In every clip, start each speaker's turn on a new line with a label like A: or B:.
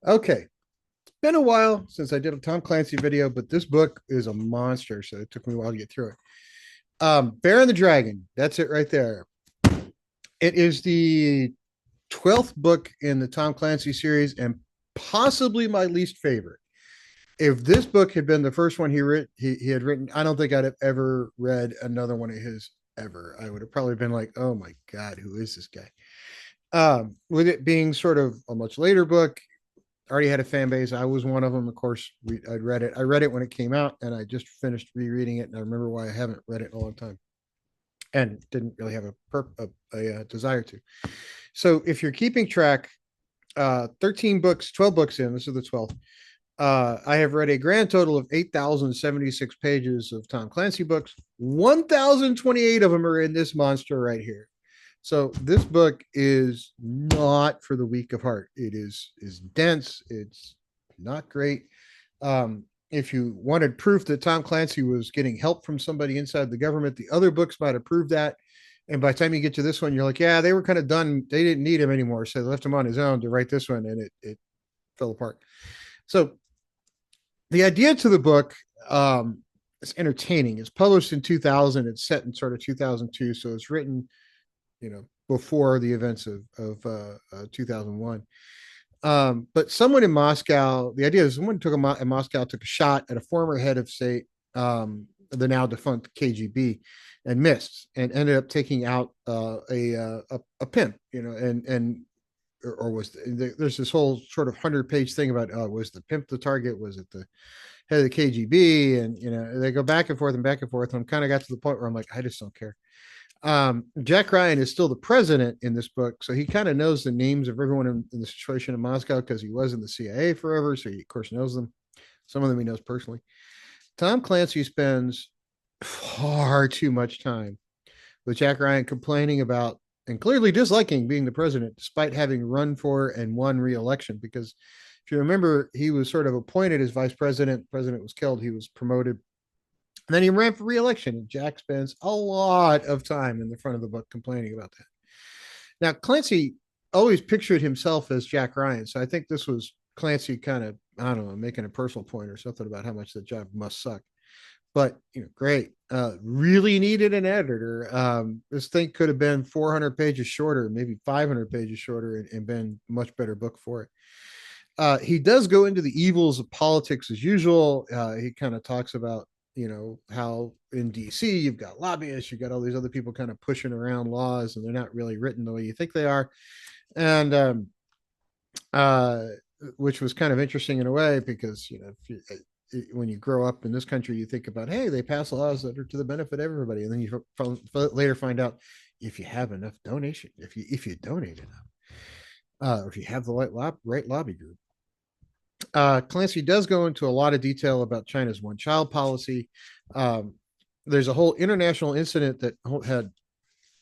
A: Okay, it's been a while since I did a Tom Clancy video, but this book is a monster, so it took me a while to get through it. Bear and the Dragon. That's it right there. It is the 12th book in the Tom Clancy series and possibly my least favorite. If this book had been the first one he had written, I don't think I'd have ever read another one of his ever. I would have probably been like, "Oh my god, who is this guy?" With it being sort of a much later book, already had a fan base. I was one of them. Of course, I'd read it. I read it when it came out, and I just finished rereading it. And I remember why I haven't read it in a long time, and didn't really have a desire to. So, if you're keeping track, 13 books, 12 books in. This is the 12th. I have read a grand total of 8,076 pages of Tom Clancy books. 1,028 of them are in this monster right here. So this book is not for the weak of heart. It is dense. It's not great. If you wanted proof that Tom Clancy was getting help from somebody inside the government, the other books might have proved that. And by the time you get to this one, you're like, yeah, they were kind of done. They didn't need him anymore, so they left him on his own to write this one, and it fell apart. So the idea to the book is entertaining. It's published in 2000. It's set in sort of 2002, so it's written, before the events of 2001. But someone in Moscow, the idea is someone in Moscow took a shot at a former head of state, the now defunct KGB, and missed, and ended up taking out a pimp, or was there's this whole sort of 100-page thing about was the pimp the target? Was it the head of the KGB? And they go back and forth and back and forth. And I'm kind of got to the point where I'm like, I just don't care. Jack Ryan is still the president in this book, so he kind of knows the names of everyone in the situation in Moscow because he was in the CIA forever, so he of course knows them. Some of them he knows personally. Tom Clancy spends far too much time with Jack Ryan complaining about and clearly disliking being the president, despite having run for and won re-election. Because if you remember, he was sort of appointed as vice president. The president was killed. He was promoted. And then he ran for re-election, and Jack spends a lot of time in the front of the book complaining about that. Now, Clancy always pictured himself as Jack Ryan, so I think this was Clancy kind of, I don't know, making a personal point or something about how much the job must suck. But great. Really needed an editor. This thing could have been 400 pages shorter, maybe 500 pages shorter, and been a much better book for it. He does go into the evils of politics as usual. He kind of talks about how in DC you've got lobbyists, you've got all these other people kind of pushing around laws, and they're not really written the way you think they are, and uh, which was kind of interesting in a way because when you grow up in this country, you think about, hey, they pass laws that are to the benefit of everybody, and then you later find out if you have enough donation, if you donate enough, if you have the right lobby group. Clancy does go into a lot of detail about China's one-child policy. Um, there's a whole international incident that had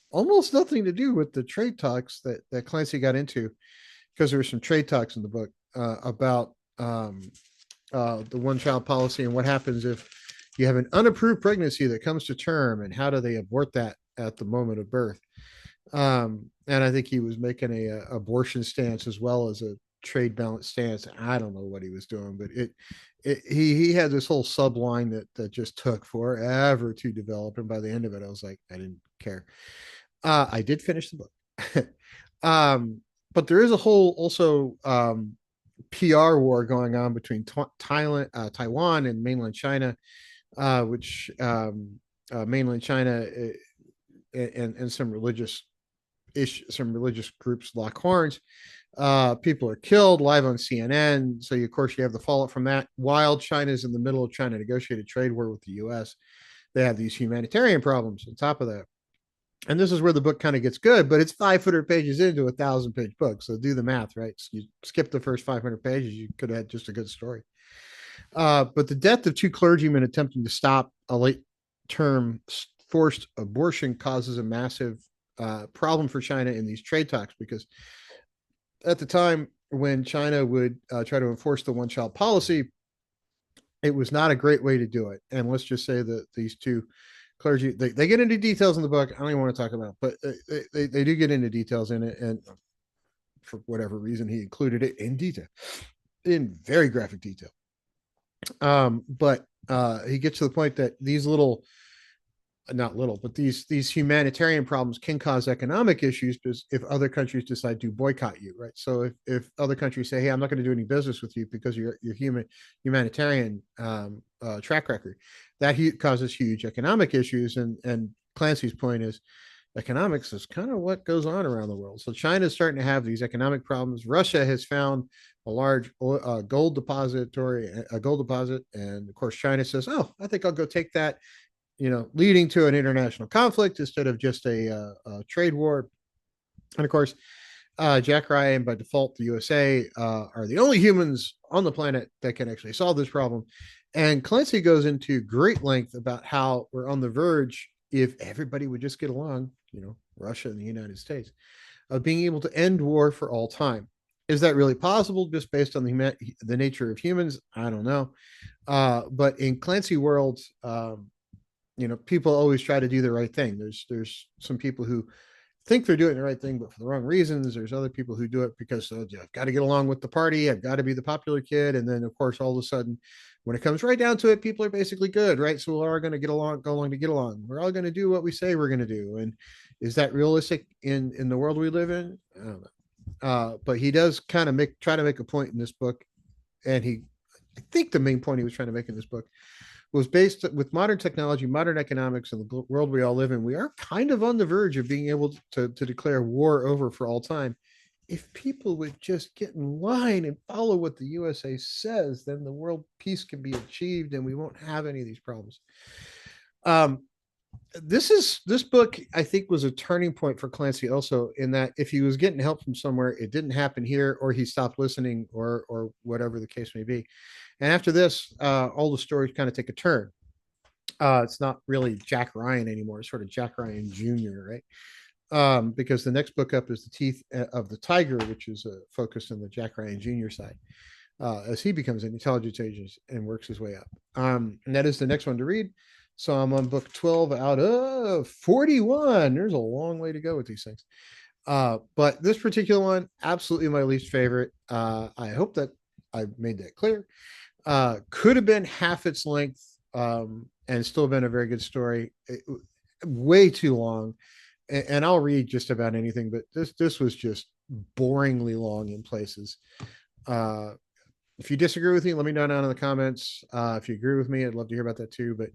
A: almost nothing to do with the trade talks that Clancy got into, because there were some trade talks in the book about the one-child policy and what happens if you have an unapproved pregnancy that comes to term, and how do they abort that at the moment of birth. And I think he was making a abortion stance as well as a trade balance stance. I don't know what he was doing, but he had this whole subline that just took forever to develop, and by the end of it, I was like, I didn't care. I did finish the book, but there is a whole also PR war going on between Taiwan and mainland China, which mainland China and some religious groups lock horns. People are killed live on CNN. So, of course, you have the fallout from that. While China's in the middle of trying to negotiate a trade war with the U.S., they have these humanitarian problems on top of that. And this is where the book kind of gets good, but it's 500 pages into a 1,000-page book. So do the math, right? So you skip the first 500 pages, you could have had just a good story. But the death of two clergymen attempting to stop a late-term forced abortion causes a massive problem for China in these trade talks, because at the time when China would try to enforce the one-child policy, it was not a great way to do it. And let's just say that these two clergy, they get into details in the book. I don't even want to talk about it, but they do get into details in it. And for whatever reason, he included it in detail. in very graphic detail. But he gets to the point that these little, not little, but these humanitarian problems can cause economic issues because if other countries decide to boycott you, right? So if other countries say, "Hey, I'm not going to do any business with you because your humanitarian track record," that causes huge economic issues. And Clancy's point is, economics is kind of what goes on around the world. So China is starting to have these economic problems. Russia has found a large gold depository, a gold deposit, and of course China says, "Oh, I think I'll go take that," leading to an international conflict instead of just a trade war. And of course, Jack Ryan, by default, the USA are the only humans on the planet that can actually solve this problem. And Clancy goes into great length about how we're on the verge, if everybody would just get along, Russia and the United States, of being able to end war for all time. Is that really possible just based on the nature of humans? I don't know. But in Clancy worlds, people always try to do the right thing. There's some people who think they're doing the right thing, but for the wrong reasons. There's other people who do it because I've got to get along with the party. I've got to be the popular kid. And then, of course, all of a sudden, when it comes right down to it, people are basically good, right? So we're all going to go along to get along. We're all going to do what we say we're going to do. And is that realistic in the world we live in? I don't know. But he does kind of try to make a point in this book. And I think the main point he was trying to make in this book was based with modern technology, modern economics, and the world we all live in. We are kind of on the verge of being able to declare war over for all time. If people would just get in line and follow what the USA says, then the world peace can be achieved and we won't have any of these problems. Um, this book, I think, was a turning point for Clancy also, in that if he was getting help from somewhere, it didn't happen here, or he stopped listening, or whatever the case may be. And after this, all the stories kind of take a turn. It's not really Jack Ryan anymore. It's sort of Jack Ryan Jr., right? Because the next book up is The Teeth of the Tiger, which is focused on the Jack Ryan Jr. side, as he becomes an intelligence agent and works his way up. And that is the next one to read. So I'm on book 12 out of 41. There's a long way to go with these things. But this particular one, absolutely my least favorite. I hope that I made that clear. Could have been half its length, and still been a very good story. Way too long. And I'll read just about anything, but this was just boringly long in places. If you disagree with me, let me know down in the comments. If you agree with me, I'd love to hear about that too. But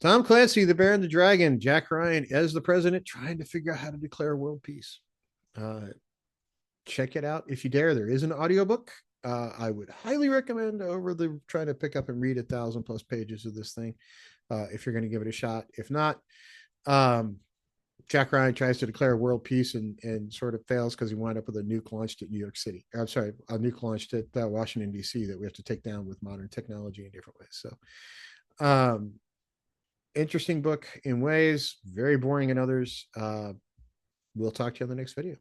A: Tom Clancy, the Bear and the Dragon, Jack Ryan as the president, trying to figure out how to declare world peace. Check it out if you dare. There is an audiobook. I would highly recommend over the trying to pick up and read 1,000+ pages of this thing, if you're going to give it a shot. If not, Jack Ryan tries to declare world peace and sort of fails because he wound up with a nuke launched at New York City. I'm sorry, a nuke launched at Washington, D.C. that we have to take down with modern technology in different ways. So, interesting book in ways, very boring in others. We'll talk to you on the next video.